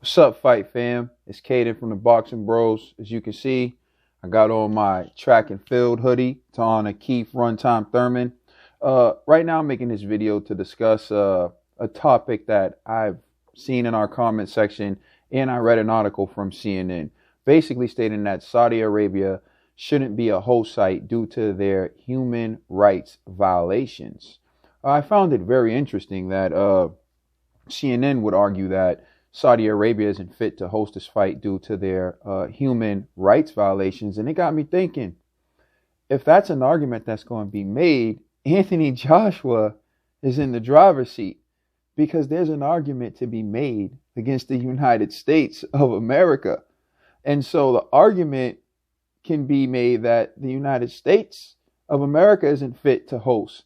What's up, Fight Fam? It's Cayden from the Boxing Bros. As you can see, I got on my track and field hoodie to honor Keith Runtime Thurman. Right now, I'm making this video to discuss a topic that I've seen in our comment section, and I read an article from CNN, basically stating that Saudi Arabia shouldn't be a host site due to their human rights violations. I found it very interesting that CNN would argue that Saudi Arabia isn't fit to host this fight due to their human rights violations. And it got me thinking, if that's an argument that's going to be made, Anthony Joshua is in the driver's seat, because there's an argument to be made against the United States of America. And so the argument can be made that the United States of America isn't fit to host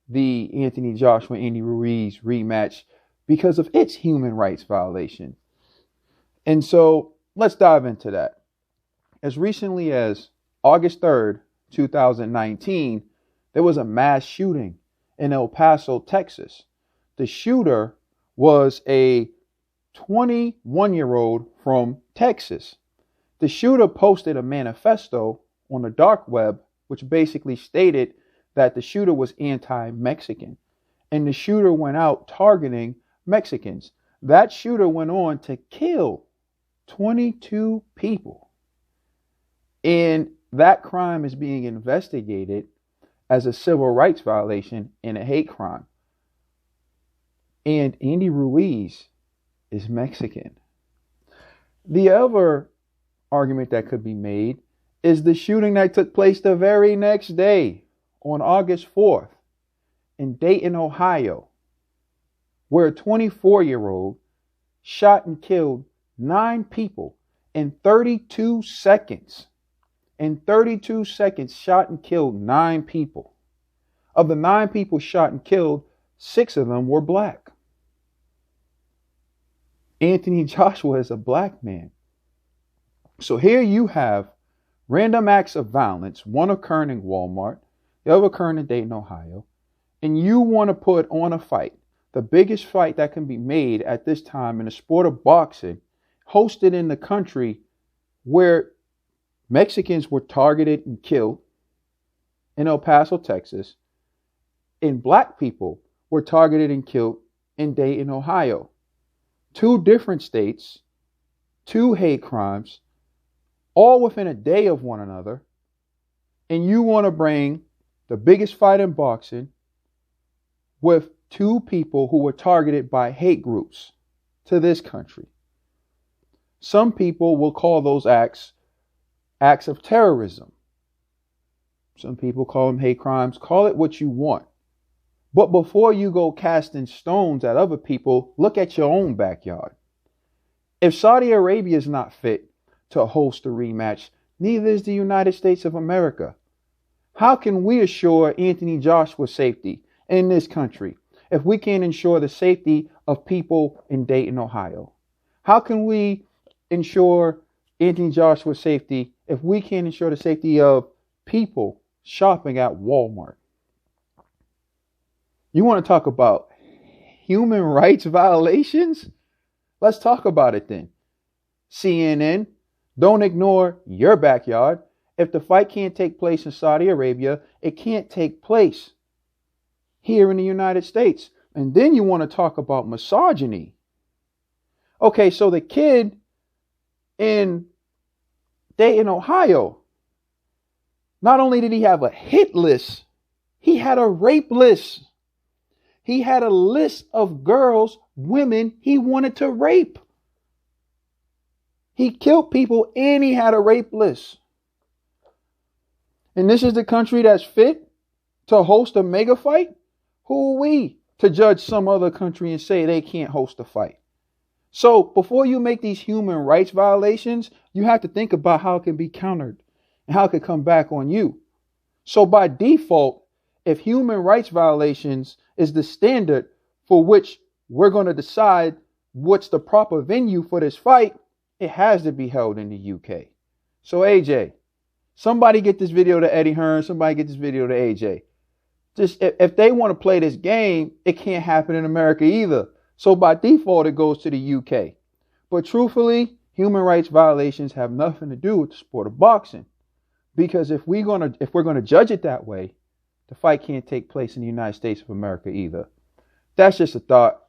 the Anthony Joshua, Andy Ruiz rematch because of its human rights violation. And so let's dive into that. As recently as August 3rd, 2019, there was a mass shooting in El Paso, Texas. The shooter was a 21-year-old from Texas. The shooter posted a manifesto on the dark web, which basically stated that the shooter was anti-Mexican. And the shooter went out targeting Mexicans. That shooter went on to kill 22 people. And that crime is being investigated as a civil rights violation and a hate crime. And Andy Ruiz is Mexican. The other argument that could be made is the shooting that took place the very next day on August 4th in Dayton, Ohio, where a 24-year-old shot and killed 9 people in 32 seconds. In 32 seconds, shot and killed 9 people. Of the 9 people shot and killed, 6 of them were black. Anthony Joshua is a black man. So here you have random acts of violence, one occurring in Walmart, the other occurring in Dayton, Ohio, and you want to put on a fight, the biggest fight that can be made at this time in the sport of boxing, hosted in the country where Mexicans were targeted and killed in El Paso, Texas, and black people were targeted and killed in Dayton, Ohio. 2 different states, 2 hate crimes, all within a day of one another, and you want to bring the biggest fight in boxing with 2 people who were targeted by hate groups to this country. Some people will call those acts of terrorism. Some people call them hate crimes. Call it what you want. But before you go casting stones at other people, look at your own backyard. If Saudi Arabia is not fit to host a rematch, neither is the United States of America. How can we assure Anthony Joshua's safety in this country if we can't ensure the safety of people in Dayton, Ohio? How can we ensure Anthony Joshua's safety if we can't ensure the safety of people shopping at Walmart? You want to talk about human rights violations? Let's talk about it then. CNN, don't ignore your backyard. If the fight can't take place in Saudi Arabia, it can't take place here in the United States. And then you want to talk about misogyny. Okay, so the kid in Dayton, Ohio, not only did he have a hit list, he had a rape list. He had a list of girls, women he wanted to rape. He killed people and he had a rape list. And this is the country that's fit to host a mega fight? Who are we to judge some other country and say they can't host a fight? So before you make these human rights violations, you have to think about how it can be countered and how it could come back on you. So by default, if human rights violations is the standard for which we're going to decide what's the proper venue for this fight, it has to be held in the UK. So AJ, somebody get this video to Eddie Hearn, somebody get this video to AJ. Just if they want to play this game, it can't happen in America either. So by default, it goes to the UK. But truthfully, human rights violations have nothing to do with the sport of boxing. Because if we're gonna judge it that way, the fight can't take place in the United States of America either. That's just a thought.